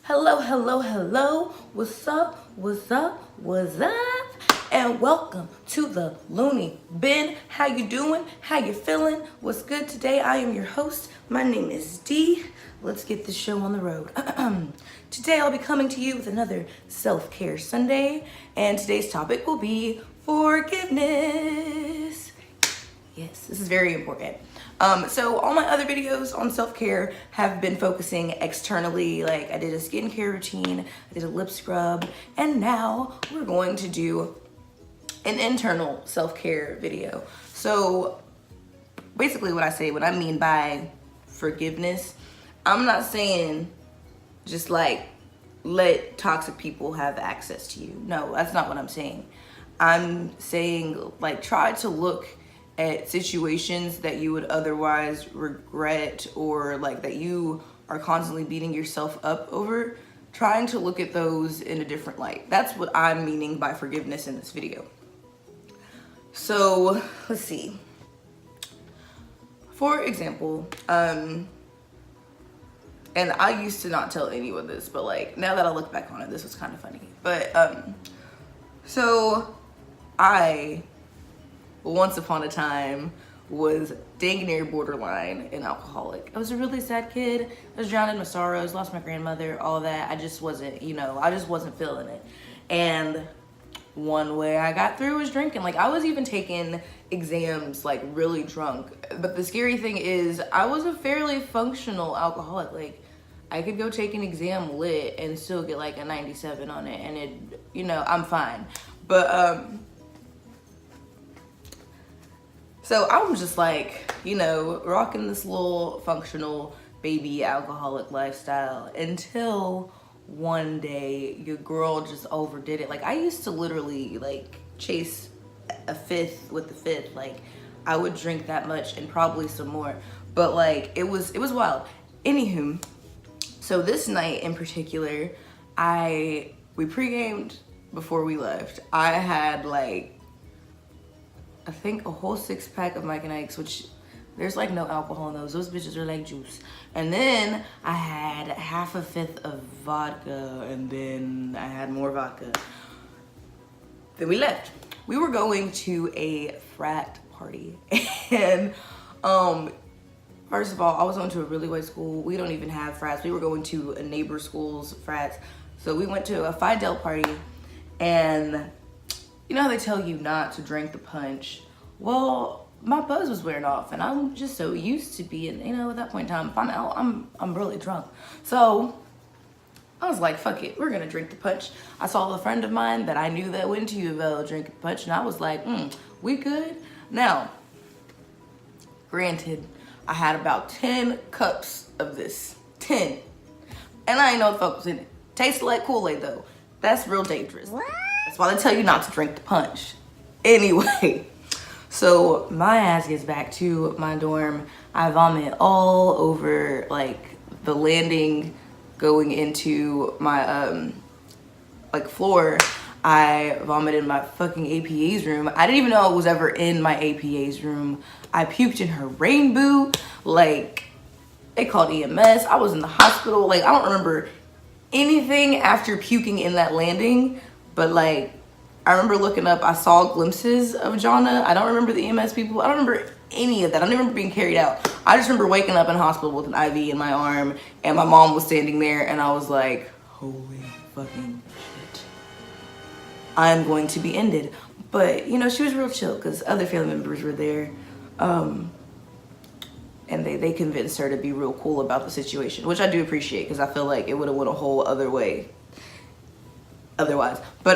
Hello, hello, hello. What's up? What's up? What's up? And welcome to the Luney Bin. How you doing? How you feeling? What's good today? I am your host. My name is Dee. Let's get this show on the road. Today I'll be coming to you with another self-care Sunday, and today's topic will be forgiveness. Yes, this is very important. So all my other videos on self-care have been focusing externally, like I did a skincare routine, I did a lip scrub, and now we're going to do an internal self-care video. So basically what I mean by forgiveness, I'm not saying just like let toxic people have access to you. No, that's not what I'm saying. I'm saying like try to look at situations that you would otherwise regret, or like that you are constantly beating yourself up over, trying to look at those in a different light. That's what I'm meaning by forgiveness in this video. So let's see. For example, and I used to not tell anyone this, but like now that I look back on it, this was kind of funny. But so I once upon a time was dang near borderline an alcoholic. I was a really sad kid. I was drowned in my sorrows, lost my grandmother, all that. I just wasn't, I just wasn't feeling it. And one way I got through was drinking. Like I was even taking exams like really drunk. But the scary thing is I was a fairly functional alcoholic. Like I could go take an exam lit and still get like a 97 on it, and it, I'm fine. But so I was just like, rocking this little functional baby alcoholic lifestyle until one day your girl just overdid it. Like I used to literally like chase a fifth with the fifth. Like I would drink that much and probably some more, but like it was wild. Anywho, so this night in particular, we pre-gamed before we left. I had like, I think a whole 6-pack of Mike and Ike's, which there's like no alcohol in those. Those bitches are like juice. And then I had half a fifth of vodka, and then I had more vodka. Then we left. We were going to a frat party. And first of all, I was going to a really white school. We don't even have frats. We were going to a neighbor school's frats. So we went to a Phi Del party, and you know how they tell you not to drink the punch? Well, my buzz was wearing off, and I'm just so used to being, at that point in time, if I'm out, I'm really drunk. So I was like, fuck it, we're gonna drink the punch. I saw a friend of mine that I knew that went to U of L drink the punch, and I was like, we good? Now, granted, I had about 10 cups of this, 10. And I ain't know what the fuck was in it. Tasted like Kool-Aid though. That's real dangerous. What? That's why they tell you not to drink the punch. Anyway, so my ass gets back to my dorm. I vomit all over like the landing going into my like floor. I vomited in my fucking APA's room. I didn't even know I was ever in my APA's room. I puked in her RAINBOOT. Like they called EMS. I was in the hospital. Like I don't remember anything after puking in that landing. But like, I remember looking up, I saw glimpses of Jonna. I don't remember the EMS people. I don't remember any of that. I don't remember being carried out. I just remember waking up in hospital with an IV in my arm, and my mom was standing there, and I was like, holy fucking shit. I'm going to be ended. But, she was real chill because other family members were there. And they convinced her to be real cool about the situation, which I do appreciate because I feel like it would have went a whole other way otherwise. But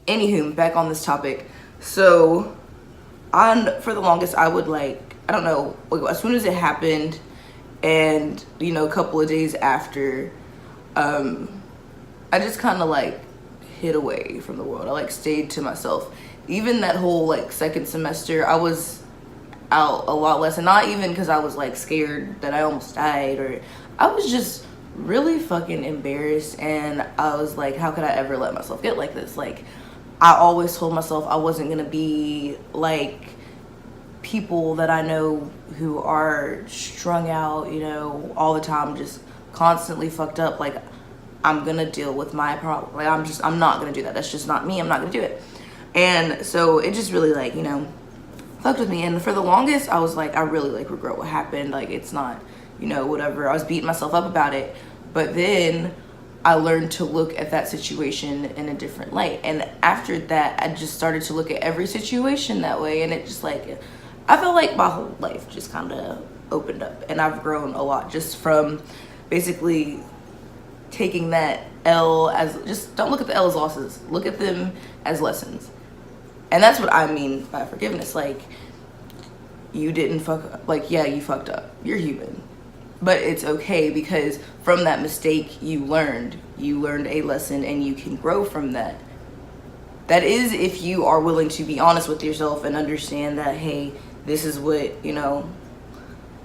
anywho, back on this topic. So for the longest I would like, I don't know, as soon as it happened and a couple of days after, I just kind of like hid away from the world. I like stayed to myself. Even that whole like second semester, I was out a lot less, and not even because I was like scared that I almost died, or I was just really fucking embarrassed, and I was like, how could I ever let myself get like this? Like I always told myself I wasn't gonna be like people that I know who are strung out, all the time, just constantly fucked up, like, I'm gonna deal with my problem. Like, I'm not gonna do that. That's just not me. I'm not gonna do it. And so it just really, like, you know, fucked with me. And for the longest, I was like, I really, like, regret what happened. Like, it's not, you know, whatever. I was beating myself up about it. But then I learned to look at that situation in a different light. And after that, I just started to look at every situation that way. And it just, like, I felt like my whole life just kind of opened up. And I've grown a lot just from basically taking that L as, just don't look at the L as losses. Look at them as lessons. And that's what I mean by forgiveness. Like, you didn't fuck up. Like, yeah, you fucked up. You're human. But it's okay, because from that mistake you learned a lesson, and you can grow from that. That is, if you are willing to be honest with yourself and understand that, hey, this is what, you know,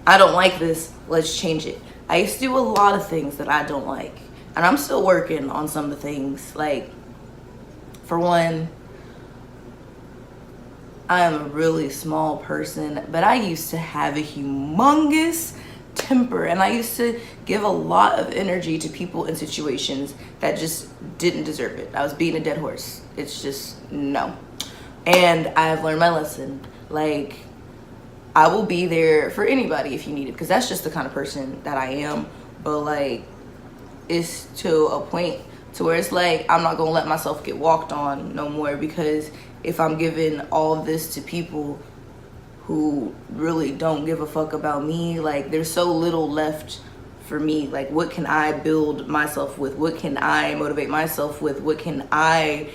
I don't like this, let's change it. I used to do a lot of things that I don't like, and I'm still working on some of the things. Like, for one, I am a really small person, but I used to have a humongous temper, and I used to give a lot of energy to people in situations that just didn't deserve it. I was beating a dead horse. It's just no. And I've learned my lesson. Like, I will be there for anybody if you need it, because that's just the kind of person that I am. But, like, it's to a point to where it's like, I'm not gonna let myself get walked on no more, because if I'm giving all of this to people who really don't give a fuck about me, like, there's so little left for me. Like, what can I build myself with? What can I motivate myself with? What can I,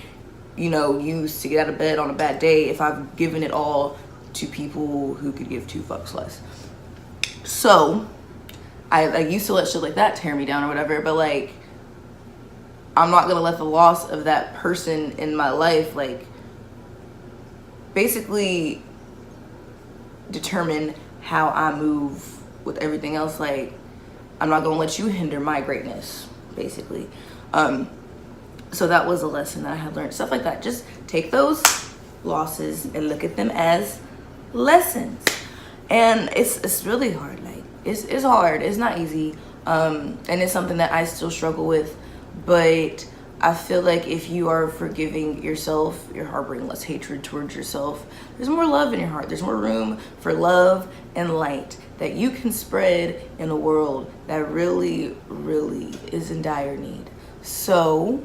you know, use to get out of bed on a bad day if I've given it all to people who could give 2 fucks less? So I used to let shit like that tear me down or whatever, but, like, I'm not gonna let the loss of that person in my life, like, basically determine how I move with everything else. Like, I'm not gonna let you hinder my greatness, basically. So that was a lesson that I had learned. Stuff like that. Just take those losses and look at them as lessons. And it's really hard. Like, it's hard. It's not easy. And it's something that I still struggle with. But I feel like if you are forgiving yourself, you're harboring less hatred towards yourself. There's more love in your heart. There's more room for love and light that you can spread in a world that really, really is in dire need. So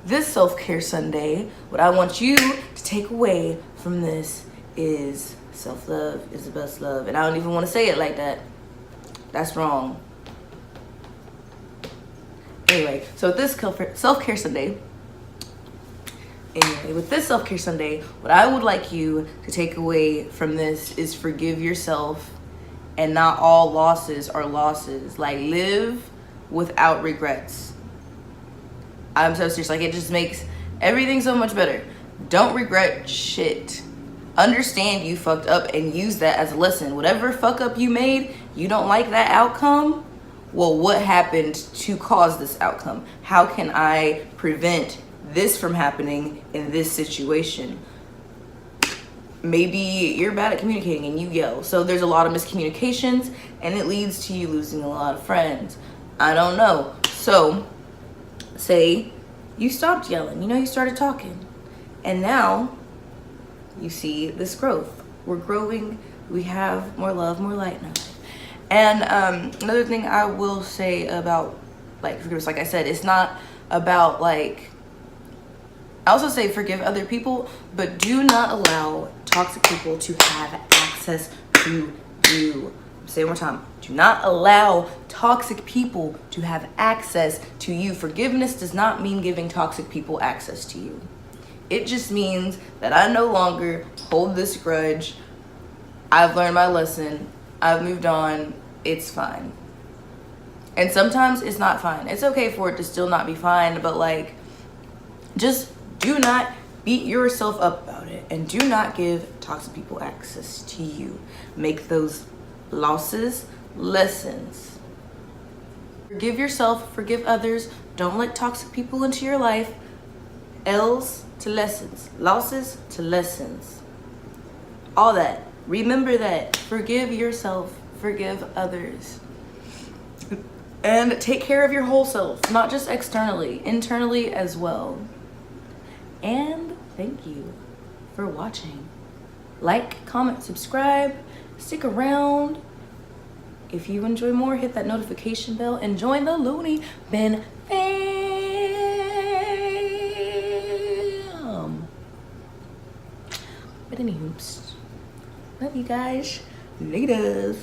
this self-care Sunday, what I want you to take away from this is self-love is the best love. And I don't even want to say it like that. That's wrong. Anyway, so with this self-care Sunday, what I would like you to take away from this is forgive yourself, and not all losses are losses. Like, live without regrets. I'm so serious. Like, it just makes everything so much better. Don't regret shit. Understand you fucked up and use that as a lesson. Whatever fuck up you made, you don't like that outcome. Well, what happened to cause this outcome? How can I prevent this from happening in this situation? Maybe you're bad at communicating and you yell. So there's a lot of miscommunications, and it leads to you losing a lot of friends. I don't know. So say you stopped yelling, you know, you started talking, and now you see this growth. We're growing. We have more love, more light in our life. And another thing I will say about, like, forgiveness, like I said, it's not about, like, I also say forgive other people, but do not allow toxic people to have access to you. Say it one more time. Do not allow toxic people to have access to you. Forgiveness does not mean giving toxic people access to you. It just means that I no longer hold this grudge. I've learned my lesson. I've moved on. It's fine. And sometimes it's not fine. It's okay for it to still not be fine, but, like, just do not beat yourself up about it, and do not give toxic people access to you. Make those losses lessons. Forgive yourself, forgive others. Don't let toxic people into your life. L's to lessons, losses to lessons. All that. Remember that. Forgive yourself, forgive others. And take care of your whole self, not just externally, internally as well. And thank you for watching. Like, comment, subscribe, stick around. If you enjoy more, hit that notification bell and join the Luney Bin Fam. But anywho, love you guys. Laters.